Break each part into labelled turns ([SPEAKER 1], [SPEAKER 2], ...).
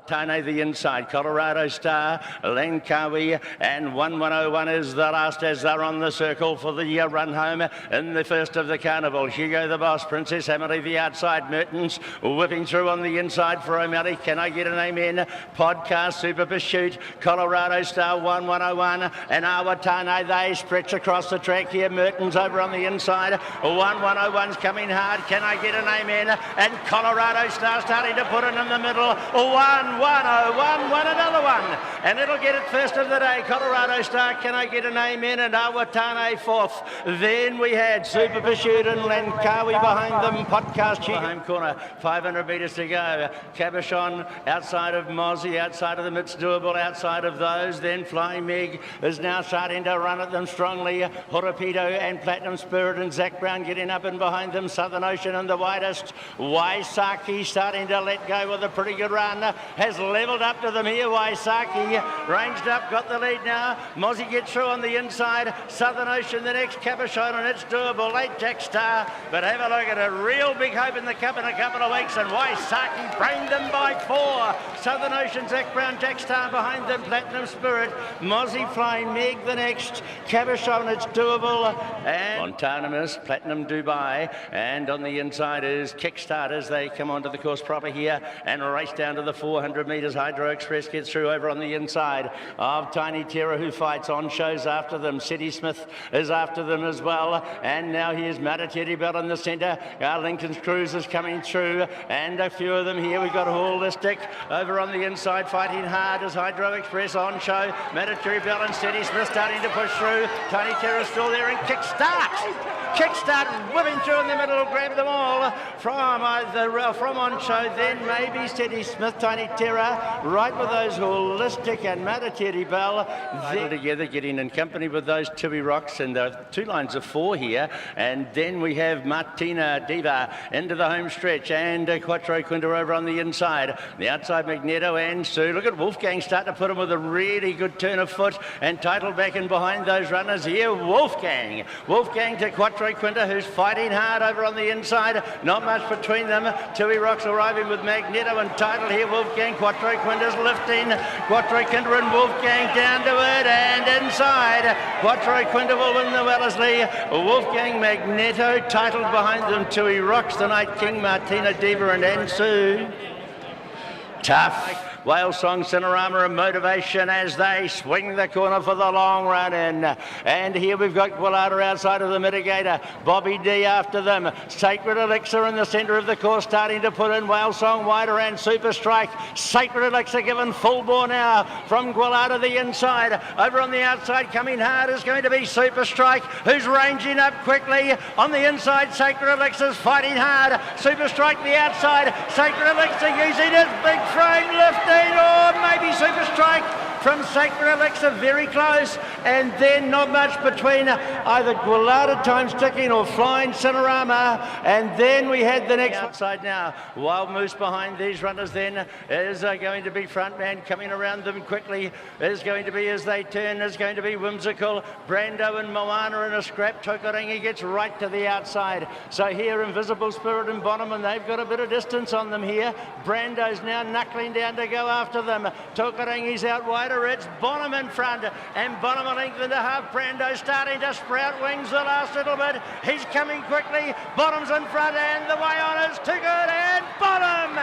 [SPEAKER 1] Tane the inside, Colorado Star, Langkawi, and 1101 is the last as they're on the circle for the run home in the first of the carnival. Hugo the Boss, Princess Emily the outside, Mertens whipping through on the inside for O'Malley. Can I get an amen? Podcast, Super Pursuit, Colorado Star, 1101, and Awatane, they stretch across the track here. Mertens over on the inside, 1101's coming hard. Can I get an amen? And Colorado Star starting to put it in the middle. 1101, one another one, and it'll get it first of the day. Colorado Star, can I get a name in? And Awatane fourth. Then we had Super Pursuit and Langkawi behind them. Podcast home corner, 500 metres to go. Cabochon outside of Mozzie, outside of them. It's doable outside of those. Then Flying Meg is now starting to run at them strongly. Horapido and Platinum Spirit and Zach Brown getting up and behind them. Southern Ocean and the widest. Waisaki starting to let go with a pretty good run. Has levelled up to them here. Waisaki ranged up, got the lead now. Mozzie gets through on the inside. Southern Ocean the next. Cabochon, and it's doable. Late Jack Star, but have a look at a real big hope in the cup in a couple of weeks, and Waisaki brained them by 4. Southern Ocean, Zach Brown, Jack Star behind them. Platinum Spirit, Mozzie Flying Meg the next. Cabochon, it's doable. And Montanamus, Platinum Dubai, and on the inside is Kickstarters. They come onto the course proper here and race down to the 400 metres. Hydro Express gets through over on the inside of Tiny Terror, who fights on. Shows after them. City Smith is after them as well, and now here's Matatiri Bell in the centre. Lincoln's Cruise is coming through, and a few of them here. We've got Holistic over on the inside fighting hard as Hydro Express on show. Matatiri Bell and City Smith starting to push through. Tiny Terror still there, and Kickstart whipping through in the middle, grab them all from on show. Then maybe Steady Smith, Tiny Terror, right with those Holistic and Matatiri Bell. They're together getting in company with those Tui Rocks, and the 2 lines of 4 here. And then we have Martina Diva into the home stretch, and Quattro Quinta over on the inside. The outside Magneto and Sue. Look at Wolfgang start to put him with a really good turn of foot, and Title back in behind those runners here. Wolfgang to Quattro Quinta, who's fighting hard over on the inside. Not much between them. Tui Rocks arriving with Magneto and Title here. Wolfgang, Quattro Quinta's lifting. Quattro Quinta and Wolfgang down to it and inside. Quattro Quinta will win the Wellesley. Wolfgang, Magneto, Title behind them. Tui Rocks, the Night King, Martina Diva and Ansu. Tough. Whale Song, Cinerama and Motivation as they swing the corner for the long run in. And here we've got Guilata outside of the mitigator. Bobby D after them. Sacred Elixir in the centre of the course starting to put in. Whale Song wider and Super Strike. Sacred Elixir given full bore now from Guilata the inside. Over on the outside coming hard is going to be Super Strike, who's ranging up quickly. On the inside, Sacred Elixir's fighting hard. Super Strike the outside. Sacred Elixir using his big frame lifting. Or maybe Super Strike from Sacred Elixir, very close, and then not much between either Guilata Times Ticking or Flying Cinerama. And then we had the next outside now. Wild Moose behind these runners then is going to be Frontman coming around them quickly. Is going to be as they turn, is going to be Whimsical. Brando and Moana in a scrap. Tokarangi gets right to the outside. So here Invisible Spirit and Bonham, and they've got a bit of distance on them here. Brando's now knuckling down to go after them. Tokarangi's out wider. It's Bonham in front, and Bonham a length and a half. Brando starting to sprout wings the last little bit. He's coming quickly. Bonham's in front, and the way on is too good, and Bonham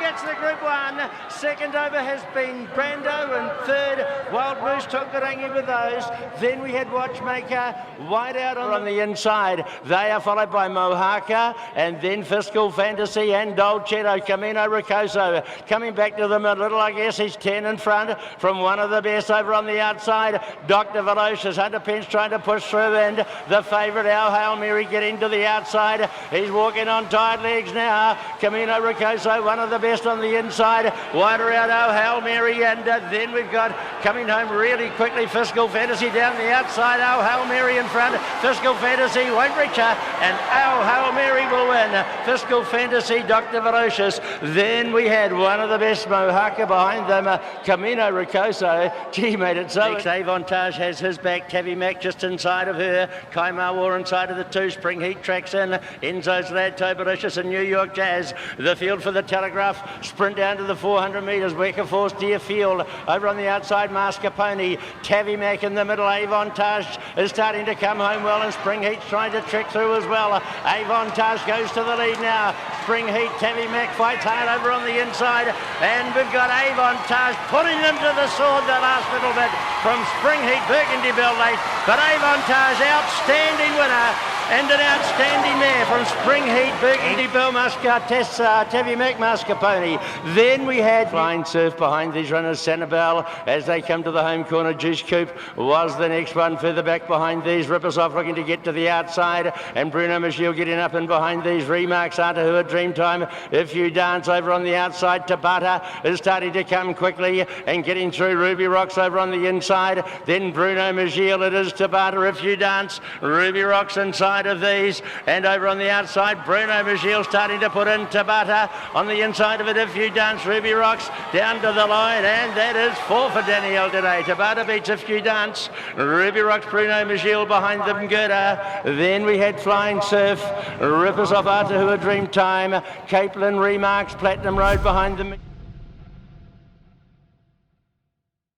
[SPEAKER 1] gets the Group 1. Second over has been Brando, and third Wild Moose Tokarangi with those. Then we had Watchmaker wide out on the inside. They are followed by Mohaka, and then Fiscal Fantasy and Dolcetto. Camino Ricoso coming back to them a little. I guess he's 10 in front from one of the best over on the outside. Dr. Velocious, Hunter Pence trying to push through, and the favourite, Our Hail Mary, getting to the outside. He's walking on tight legs now. Camino Ricoso, one of the best on the inside. Wider out, Our Hail Mary, and then we've got coming home really quickly, Fiscal Fantasy down the outside. Our Hail Mary in front. Fiscal Fantasy won't reach her, and Our Hail Mary will win. Fiscal Fantasy, Dr. Velocious. Then we had one of the best, Mohaka behind them. Camino Ricoso Coso. Gee, made it so. Next, Avantage has his back. Tavi Mac just inside of her. Kaimar War inside of the two. Spring Heat tracks in. Enzo's Lad, Tobericious and New York Jazz. The field for the Telegraph. Sprint down to the 400 metres. Wecker Force, Deerfield. Over on the outside, Mascarpone. Tavi Mac in the middle. Avantage is starting to come home well, and Spring Heat's trying to trick through as well. Avantage goes to the lead now. Spring Heat, Tavi Mac fights hard over on the inside, and we've got Avantage putting them to the sword the last little bit from Spring Heat, Burgundy Bell late, but Avantage outstanding winner and an outstanding mare from Spring Heat, Burgundy Bell, Tavi Mac, Mascarpone. Then we had Flying Surf behind these runners. Sanibel, as they come to the home corner. Juice Coupe was the next one further back behind these. Rippers off looking to get to the outside, and Bruno Michiel getting up and behind these. Remarks Anta who are Dreamtime. If You Dance over on the outside. Tabata is starting to come quickly and getting through. Ruby Rocks over on the inside. Then Bruno Michiel. It is Tabata, If You Dance. Ruby Rocks inside of these, and over on the outside Bruno Michiel starting to put in. Tabata on the inside of it. If You Dance, Ruby Rocks down to the line, and that is 4 for Danielle today. Tabata beats If You Dance. Ruby Rocks, Bruno Michiel behind them. Gerda. Then we had Flying Surf, Rippers of Ata who are Dreamtime, Capelin, Remarks, Platinum Road behind them.